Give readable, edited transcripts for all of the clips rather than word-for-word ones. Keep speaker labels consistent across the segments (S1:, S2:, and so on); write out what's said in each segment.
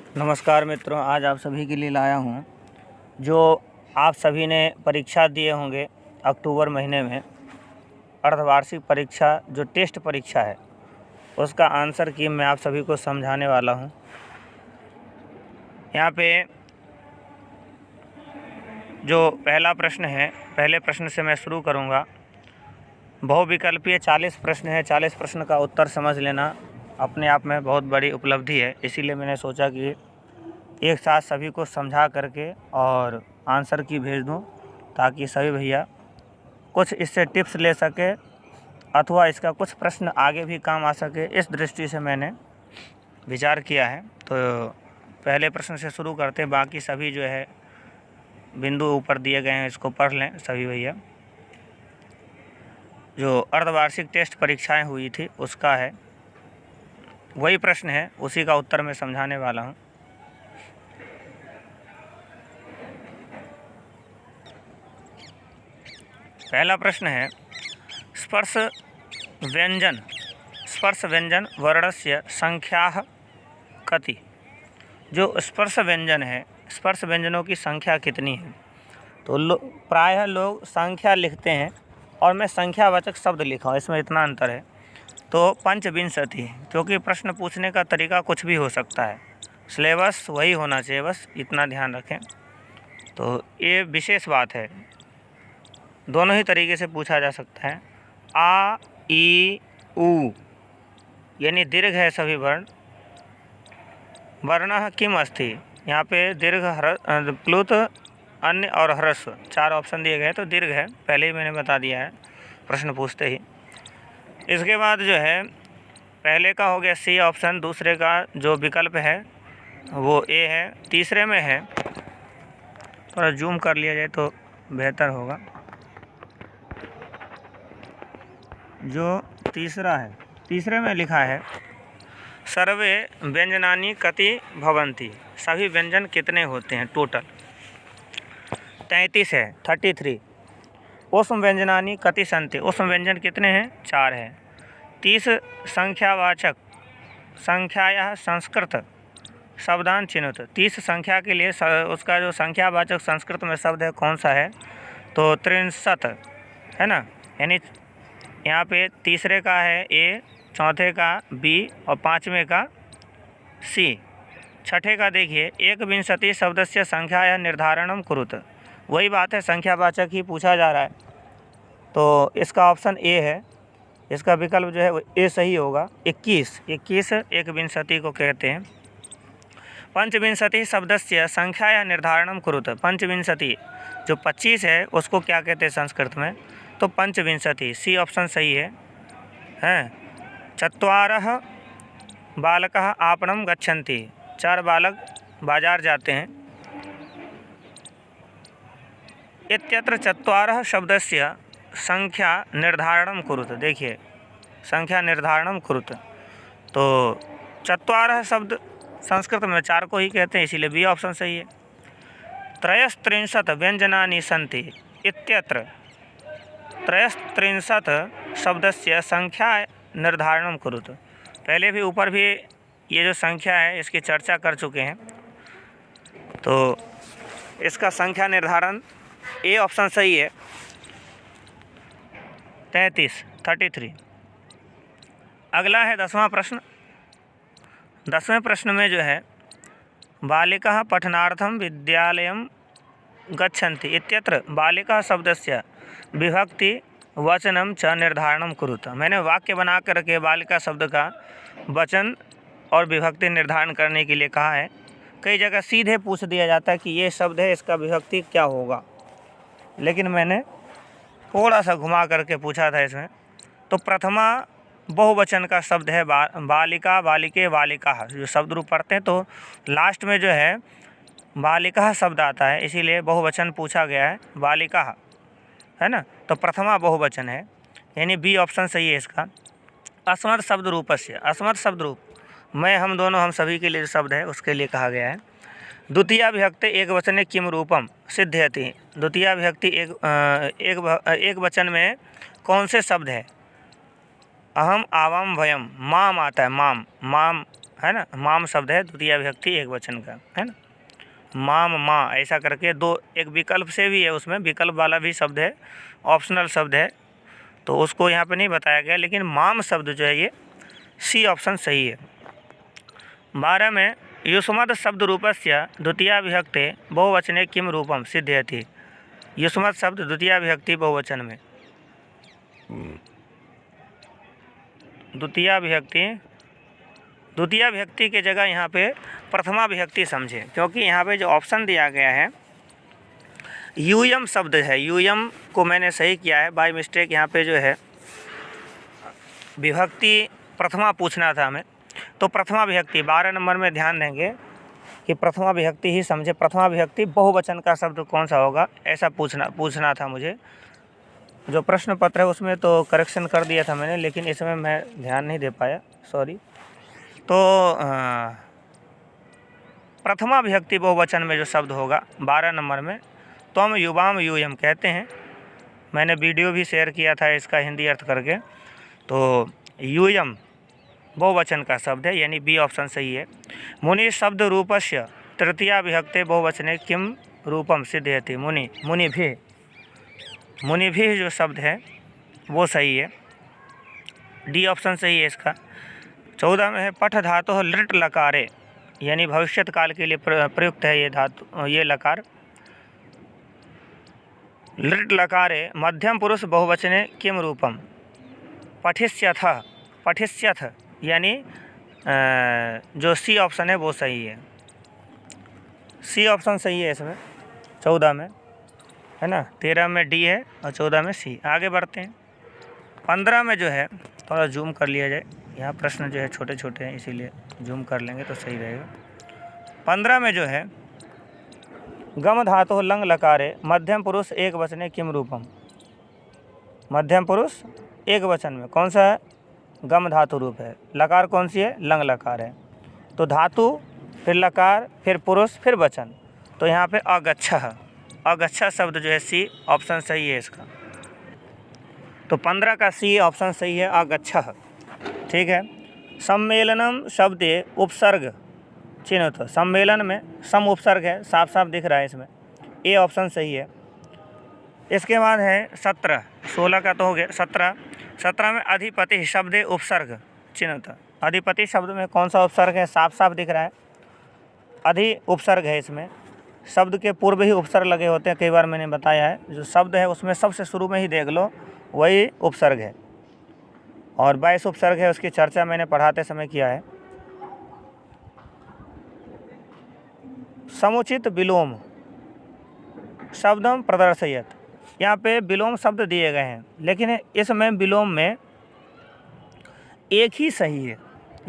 S1: नमस्कार मित्रों, आज आप सभी के लिए लाया हूँ जो आप सभी ने परीक्षा दिए होंगे अक्टूबर महीने में, अर्धवार्षिक परीक्षा जो टेस्ट परीक्षा है उसका आंसर की मैं आप सभी को समझाने वाला हूँ। यहाँ पे जो पहला प्रश्न है, पहले प्रश्न से मैं शुरू करूँगा। बहुविकल्पीय 40 प्रश्न है, 40 प्रश्न का उत्तर समझ लेना अपने आप में बहुत बड़ी उपलब्धि है। इसीलिए मैंने सोचा कि एक साथ सभी को समझा करके और आंसर की भेज दूं, ताकि सभी भैया कुछ इससे टिप्स ले सके अथवा इसका कुछ प्रश्न आगे भी काम आ सके। इस दृष्टि से मैंने विचार किया है। तो पहले प्रश्न से शुरू करते, बाकी सभी जो है बिंदु ऊपर दिए गए हैं, इसको पढ़ लें सभी भैया। जो अर्धवार्षिक टेस्ट परीक्षाएं हुई थी उसका है, वही प्रश्न है, उसी का उत्तर मैं समझाने वाला हूँ। पहला प्रश्न है, स्पर्श व्यंजन वर्णस्य संख्याः कति। जो स्पर्श व्यंजन है, स्पर्श व्यंजनों की संख्या कितनी है? तो प्रायः लोग संख्या लिखते हैं और मैं संख्यावाचक शब्द लिखा हूँ, इसमें इतना अंतर है। तो पंचविंशति, क्योंकि प्रश्न पूछने का तरीका कुछ भी हो सकता है, सिलेबस वही होना चाहिए, बस इतना ध्यान रखें। तो ये विशेष बात है, दोनों ही तरीके से पूछा जा सकता है। आ ई उ यानी दीर्घ है सभी वर्ण। वर्णः किम अस्ति, यहाँ पे दीर्घ, प्लुत, अन्य और ह्रस्व, 4 ऑप्शन दिए गए। तो दीर्घ है, पहले ही मैंने बता दिया है प्रश्न पूछते ही। इसके बाद जो है, पहले का हो गया सी ऑप्शन, दूसरे का जो विकल्प है वो ए है, तीसरे में है, थोड़ा जूम कर लिया जाए तो बेहतर होगा। जो तीसरा है, तीसरे में लिखा है सर्वे व्यंजनानि कति भवन्ति, सभी व्यंजन कितने होते हैं टोटल। 33 है, 33। उष्म व्यंजनानि कति सन्ति, उष्म व्यंजन कितने हैं? 4 है। 30 संख्यावाचक संख्यायाः संस्कृत शब्दान चिन्हित, 30 संख्या के लिए उसका जो संख्यावाचक संस्कृत में शब्द है कौन सा है? तो 63 है ना, यानी यहाँ पे तीसरे का है ए, चौथे का बी और पाँचवें का सी। छठे का देखिए, एकविंशति शब्दस्य संख्यायाः निर्धारणं कुरुत, वही बात है, संख्यावाचक ही पूछा जा रहा है। तो इसका ऑप्शन ए है, इसका विकल्प जो है वो ए सही होगा। 21 एकविंशति को कहते हैं। पंचविंशति शब्दस्य संख्यायाः निर्धारणं कुरुत, पंचविंशति जो 25 है उसको क्या कहते हैं संस्कृत में? तो पंचविंशति, सी ऑप्शन सही है। हैं, 4 बालकः आपणं गच्छन्ति, 4 बालक बाजार जाते हैं। इत्यत्र 4 शब्दस्य संख्या निर्धारणं कुरुत, देखिए संख्या निर्धारणं कुरुत, तो 4 शब्द संस्कृत में 4 को ही कहते हैं, इसीलिए बी ऑप्शन सही है। 33 व्यंजनानि सन्ति इत्यत्र 33 शब्दस्य संख्या निर्धारणं कुरुत, पहले भी ऊपर भी ये जो संख्या है इसकी चर्चा कर चुके हैं। तो इसका संख्या निर्धारण ए ऑप्शन सही है, 33। अगला है 10वां प्रश्न। 10वें प्रश्न में जो है, बालिकाः पठनार्थं विद्यालयं गच्छन्ति इत्यत्र बालिका शब्दस्य विभक्ति वचनम च निर्धारणं कुरुत, मैंने वाक्य बना करके बालिका शब्द का वचन और विभक्ति निर्धारण करने के लिए कहा है। कई जगह सीधे पूछ दिया जाता है कि ये शब्द है, इसका विभक्ति क्या होगा, लेकिन मैंने थोड़ा सा घुमा करके पूछा था इसमें। तो प्रथमा बहुवचन का शब्द है बालिका, बालिके, बालिकाः, जो शब्द रूप पढ़ते हैं तो लास्ट में जो है बालिका शब्द आता है, इसीलिए बहुवचन पूछा गया है, बालिकाः है ना। तो प्रथमा बहुवचन है, यानी बी ऑप्शन सही है इसका। अस्मत् शब्द रूपस्य, अस्मत् शब्द रूप मैं, हम दोनों, हम सभी के लिए शब्द है उसके लिए कहा गया है। द्वितीया विभक्ति एक वचने किम रूपम सिद्ध्यति, द्वितीया विभक्ति एक वचन में कौन से शब्द है? अहम, आवाम, वयम, माम आता है, माम है ना, माम शब्द है द्वितीय विभक्ति एक वचन का, है ना, माम माँ ऐसा करके दो, एक विकल्प से भी है, उसमें विकल्प वाला भी शब्द है, ऑप्शनल शब्द है, तो उसको यहाँ पे नहीं बताया गया, लेकिन माम शब्द जो है ये सी ऑप्शन सही है। 12 में युष्मत् शब्द रूपस्य द्वितीया विभक्ते बहुवचने किम रूपम सिद्ध्यति। युष्मत् शब्द द्वितीया विभक्ति बहुवचन में, द्वितीया विभक्ति के जगह यहाँ पे प्रथमा विभक्ति समझे, क्योंकि यहाँ पे जो ऑप्शन दिया गया है यूयम शब्द है, यूयम को मैंने सही किया है बाय मिस्टेक, यहाँ पे जो है विभक्ति प्रथमा पूछना था हमें, तो प्रथमा विभक्ति 12 नंबर में ध्यान देंगे कि प्रथमा विभक्ति ही समझे। प्रथमा विभक्ति बहुवचन का शब्द कौन सा होगा ऐसा पूछना था मुझे। जो प्रश्न पत्र है उसमें तो करेक्शन कर दिया था मैंने, लेकिन इसमें मैं ध्यान नहीं दे पाया, सॉरी। तो प्रथमा विभक्ति बहुवचन में जो शब्द होगा 12 नंबर में, त्वम युवाम यूयम कहते हैं। मैंने वीडियो भी शेयर किया था इसका हिंदी अर्थ करके। तो यूयम बहुवचन का शब्द है, यानी बी ऑप्शन सही है। मुनि शब्द रूपस्य तृतीया विभक्ते बहुवचने किम रूपम सिद्ध्यति। मुनि भी जो शब्द है वो सही है, डी ऑप्शन सही है इसका। 14 में है पठ धातु लृट लकारे, यानी भविष्यत काल के लिए प्रयुक्त है ये धातु, ये लकार। लृट लकारे मध्यम पुरुष बहुवचने किम रूपम पठिष्यथ, यानी जो सी ऑप्शन है वो सही है, सी ऑप्शन सही है इसमें 14 में, है ना। 13 में डी है और 14 में सी। आगे बढ़ते हैं। 15 में जो है, थोड़ा जूम कर लिया जाए, यहाँ प्रश्न जो है छोटे छोटे हैं इसीलिए जूम कर लेंगे तो सही रहेगा। 15 में जो है गम धातु लंग लकारे मध्यम पुरुष एक वचने किम रूपम। मध्यम पुरुष एक वचन में कौन सा है, गम धातु रूप है। लकार कौन सी है, लंग लकार है। तो धातु फिर लकार फिर पुरुष फिर वचन, तो यहाँ पे अगच्छः शब्द जो है सी ऑप्शन सही है इसका। तो 15 का सी ऑप्शन सही है, अगच्छः, ठीक है। सम्मेलनम शब्द उपसर्ग चिन्ह, सम्मेलन में सम उपसर्ग है, साफ साफ दिख रहा है इसमें, ए ऑप्शन सही है। इसके बाद है 17, 16 का तो हो गया। 17 में अधिपति शब्द उपसर्ग चिन्ह, अधिपति शब्द में कौन सा उपसर्ग है, साफ साफ दिख रहा है, अधि उपसर्ग है। इसमें शब्द के पूर्व ही उपसर्ग लगे होते हैं, कई बार मैंने बताया है। जो शब्द है उसमें सबसे शुरू में ही देख लो वही उपसर्ग है, और 22 उपसर्ग है, उसकी चर्चा मैंने पढ़ाते समय किया है। समुचित विलोम शब्दम प्रदर्शयत, यहाँ पे विलोम शब्द दिए गए हैं, लेकिन इसमें विलोम में एक ही सही है,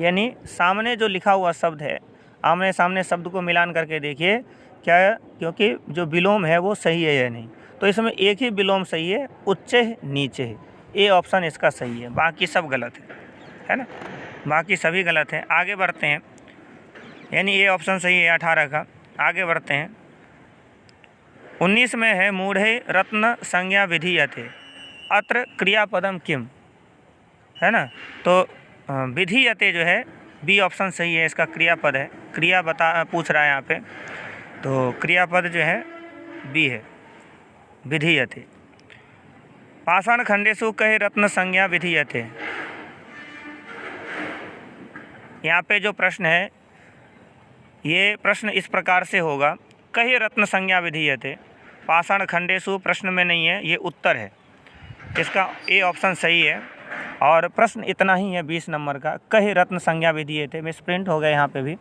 S1: यानी सामने जो लिखा हुआ शब्द है, आमने सामने शब्द को मिलान करके देखिए क्या, क्योंकि जो विलोम है वो सही है या नहीं। तो इसमें एक ही विलोम सही है, उच्चे नीचे है, ए ऑप्शन इसका सही है, बाकी सब गलत है ना, बाकी सभी गलत है। आगे बढ़ते हैं, यानी ए ऑप्शन सही है 18 का। आगे बढ़ते हैं। 19 में है मूढ़े रत्न संज्ञा विधीयते अत्र क्रियापदम किम, है ना। तो विधीयते जो है बी ऑप्शन सही है, इसका क्रियापद है, क्रिया पूछ रहा है यहाँ पे, तो क्रियापद जो है बी है, विधीयते। पाषाण खंडेषु कहे रत्न संज्ञा विधीयते, यहाँ पे जो प्रश्न है ये प्रश्न इस प्रकार से होगा, कहे रत्न संज्ञा विधीयते। पाषाण खंडेषु प्रश्न में नहीं है, ये उत्तर है, इसका ए ऑप्शन सही है। और प्रश्न इतना ही है 20 नंबर का, कहे रत्न संज्ञा विधीयते, मिसप्रिंट हो गया यहाँ पे भी।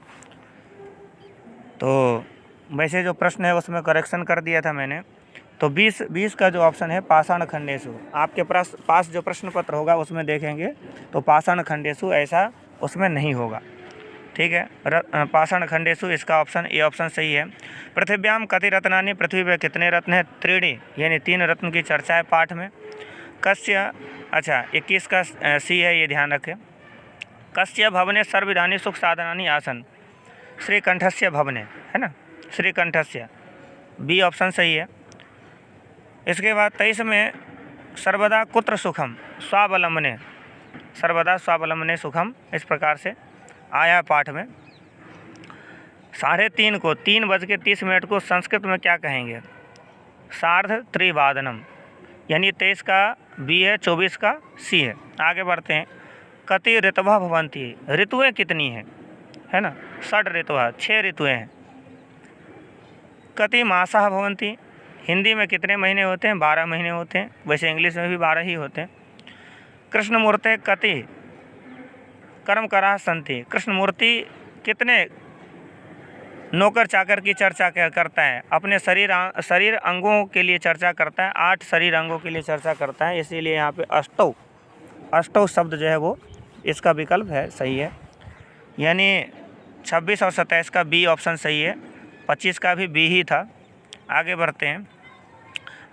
S1: तो वैसे जो प्रश्न है उसमें करेक्शन कर दिया था मैंने। तो 20 का जो ऑप्शन है पाषाण खंडेषु, आपके पास जो प्रश्न पत्र होगा उसमें देखेंगे तो पाषाण खंडेषु ऐसा उसमें नहीं होगा, ठीक है। पाषाण खंडेषु इसका ऑप्शन ए ऑप्शन सही है। पृथिव्याम कति रत्नानि, पृथ्वी पर कितने रत्न हैं, त्रीणि, यानी 3 रत्न की चर्चा है पाठ में। कस्य, अच्छा 21 का सी है, ये ध्यान रखें। कस्य भवने सर्वविधानि सुख साधनानि आसन, श्रीकंठस्य भवने, है ना, श्रीकंठस्य, बी ऑप्शन सही है। इसके बाद 23 में सर्वदा कुत्र सुखम स्वावलंबने, सर्वदा स्वावलंबने सुखम, इस प्रकार से आया पाठ में। 3:30 को 3:30 को संस्कृत में क्या कहेंगे? सार्ध त्रिवादनम, यानी 23 का बी है, 24 का सी है। आगे बढ़ते हैं। कति ऋतवः भवन्ति, ऋतुएँ कितनी हैं, है ना? 6 ऋतवः, 6 ऋतुएँ हैं। कति मासः भवन्ति, हिंदी में कितने महीने होते हैं? 12 महीने होते हैं, वैसे इंग्लिश में भी 12 ही होते हैं। कृष्णमूर्ते कति कर्मकराः सन्ति, कृष्णमूर्ति कितने नौकर चाकर की चर्चा करता है? अपने शरीर अंगों के लिए चर्चा करता है, 8 शरीर अंगों के लिए चर्चा करता है, इसीलिए यहाँ पे अष्टौ शब्द जो है वो इसका विकल्प है, सही है। यानी 26 और 27 का बी ऑप्शन सही है, 25 का भी बी ही था। आगे बढ़ते हैं।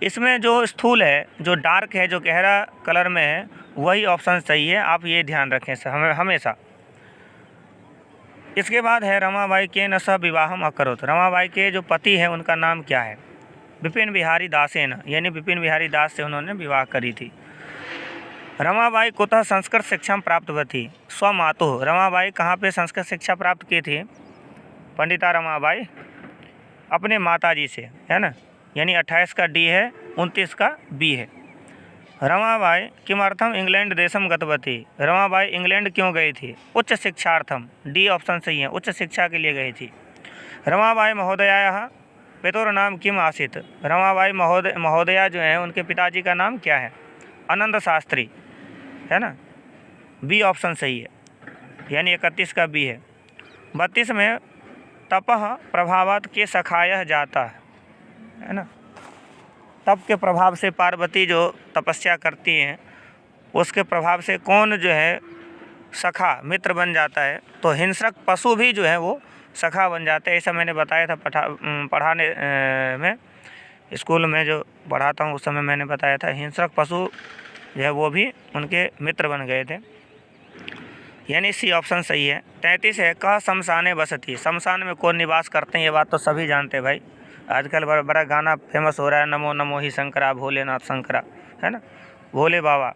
S1: इसमें जो स्थूल है, जो डार्क है, जो गहरा कलर में है, वही ऑप्शन सही है, आप ये ध्यान रखें हमेशा। इसके बाद है रमाबाई के न सह विवाहम अकरोत, रमाबाई के जो पति हैं उनका नाम क्या है? विपिन बिहारी दासेन, यानी विपिन बिहारी दास से उन्होंने विवाह करी थी। रमाबाई कुतः संस्कृत शिक्षा प्राप्तवती? स्वमातुः, रमाबाई कहाँ पे संस्कृत शिक्षा प्राप्त की थी? पंडिता रमाबाई अपने माताजी से, है ना? यानी 28 का डी है, 29 का बी है। रमाबाई किमर्थम इंग्लैंड देशम गतवती, रमाबाई इंग्लैंड क्यों गई थी? उच्च शिक्षार्थम, डी ऑप्शन सही है, उच्च शिक्षा के लिए गई थी। रमाबाई महोदयायाः पितुर नाम किम आसीत्, रमाबाई महोदया जो है उनके पिताजी का नाम क्या है? आनंद शास्त्री, है ना? बी ऑप्शन सही है, यानी 31 का बी है। 32 में तपः प्रभावात् के सखायः जाता है ना? तप के प्रभाव से पार्वती जो तपस्या करती हैं उसके प्रभाव से कौन जो है सखा, मित्र बन जाता है? तो हिंसक पशु भी जो है वो सखा बन जाते हैं। ऐसा मैंने बताया था पढ़ाने में, स्कूल में जो पढ़ाता हूँ उस समय मैंने बताया था, हिंसक पशु जो है वो भी उनके मित्र बन गए थे, यानी सी ऑप्शन सही है। 33 है कह शमशाने बसती, शमशान में कौन निवास करते हैं? ये बात तो सभी जानते हैं भाई, आजकल बड़ा गाना फेमस हो रहा है, नमो नमो ही शंकरा भोलेनाथ शंकरा, है ना? भोले बाबा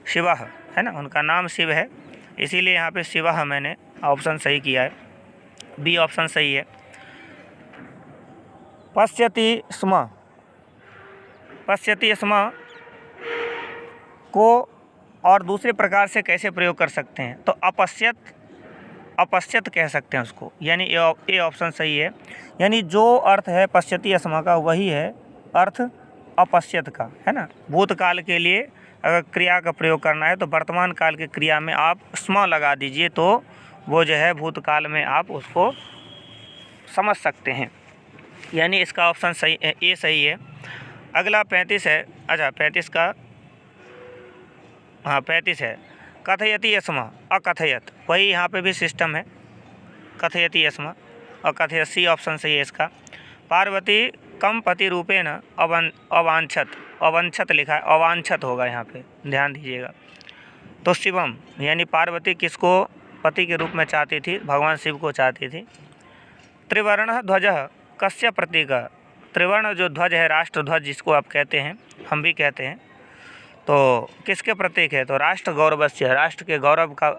S1: शिवा, है ना? उनका नाम शिव है, इसीलिए यहाँ पे शिवा मैंने ऑप्शन सही किया है, बी ऑप्शन सही है। पश्यति स्म को और दूसरे प्रकार से कैसे प्रयोग कर सकते हैं? तो अपश्यत कह सकते हैं उसको, यानी ए ऑप्शन सही है। यानी जो अर्थ है पश्यति स्म का वही है अर्थ अपश्यत का, है ना? भूतकाल के लिए अगर क्रिया का प्रयोग करना है तो वर्तमान काल की क्रिया में आप स्म लगा दीजिए, तो वो जो है भूतकाल में आप उसको समझ सकते हैं, यानी इसका ऑप्शन सही ए सही है। अगला 35 है, अच्छा 35 का, हाँ 35 है कथयति स्म अकथयत, वही यहाँ पे भी सिस्टम है, कथयति स्म अकथयत, सी ऑप्शन सही है इसका। पार्वती कम पति रूपेण अवांछत लिखा है, अवांछत होगा यहाँ पे, ध्यान दीजिएगा। तो शिवम, यानी पार्वती किसको पति के रूप में चाहती थी? भगवान शिव को चाहती थी। त्रिवर्ण ध्वज कस्य प्रतीक, त्रिवर्ण जो ध्वज है, राष्ट्र ध्वज जिसको आप कहते हैं, हम भी कहते हैं, तो किसके प्रतीक है? तो राष्ट्र गौरवस्य, राष्ट्र के गौरव का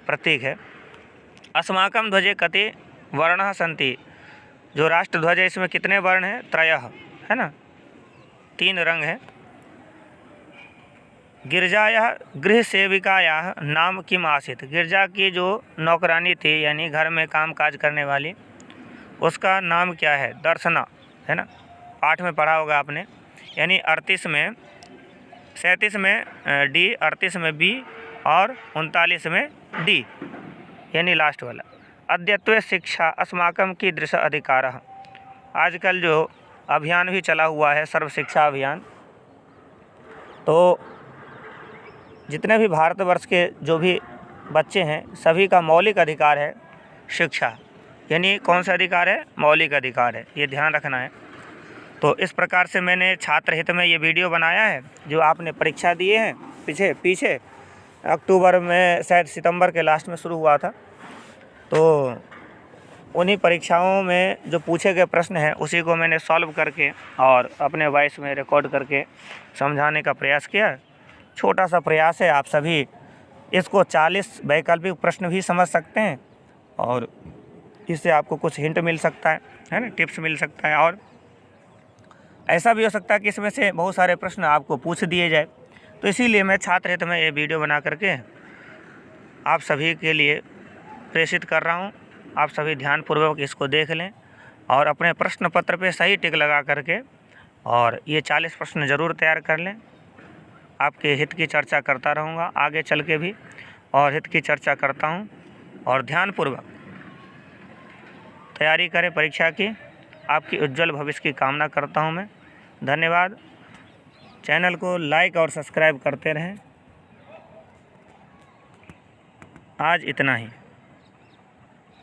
S1: प्रतीक है। अस्माकं ध्वजे कति वर्णः सन्ति, जो राष्ट्र ध्वज है इसमें कितने वर्ण हैं? त्रयः, है ना? 3 रंग है। गिरजायाः गृह सेविकायाः नाम किम आसीत्, गिरजा की जो नौकरानी थी यानी घर में काम काज करने वाली, उसका नाम क्या है? दर्शना, है ना? पाठ में पढ़ा होगा आपने। यानी 37 में डी, 38 में बी और 39 में डी, यानी लास्ट वाला। अद्यत्वे शिक्षा अस्माकं कीदृश अधिकारः, आजकल जो अभियान भी चला हुआ है सर्व शिक्षा अभियान, तो जितने भी भारतवर्ष के जो भी बच्चे हैं सभी का मौलिक अधिकार है शिक्षा, यानी कौन सा अधिकार है? मौलिक अधिकार है, ये ध्यान रखना है। तो इस प्रकार से मैंने छात्र हित में ये वीडियो बनाया है, जो आपने परीक्षा दिए हैं पीछे अक्टूबर में, शायद सितंबर के लास्ट में शुरू हुआ था, तो उन्हीं परीक्षाओं में जो पूछे गए प्रश्न हैं उसी को मैंने सॉल्व करके और अपने वॉइस में रिकॉर्ड करके समझाने का प्रयास किया। छोटा सा प्रयास है, आप सभी इसको 40 वैकल्पिक प्रश्न भी समझ सकते हैं और इससे आपको कुछ हिंट मिल सकता है ना, टिप्स मिल सकता है। और ऐसा भी हो सकता है कि इसमें से बहुत सारे प्रश्न आपको पूछ दिए जाए। तो इसीलिए मैं छात्र हित में ये वीडियो बना करके आप सभी के लिए प्रेषित कर रहा हूँ। आप सभी ध्यानपूर्वक इसको देख लें और अपने प्रश्न पत्र पे सही टिक लगा करके और ये 40 प्रश्न ज़रूर तैयार कर लें। आपके हित की चर्चा करता रहूँगा आगे चल के भी, और हित की चर्चा करता हूँ। और ध्यानपूर्वक तैयारी करें परीक्षा की। आपकी उज्जवल भविष्य की कामना करता हूँ मैं। धन्यवाद। चैनल को लाइक और सब्सक्राइब करते रहें। आज इतना ही।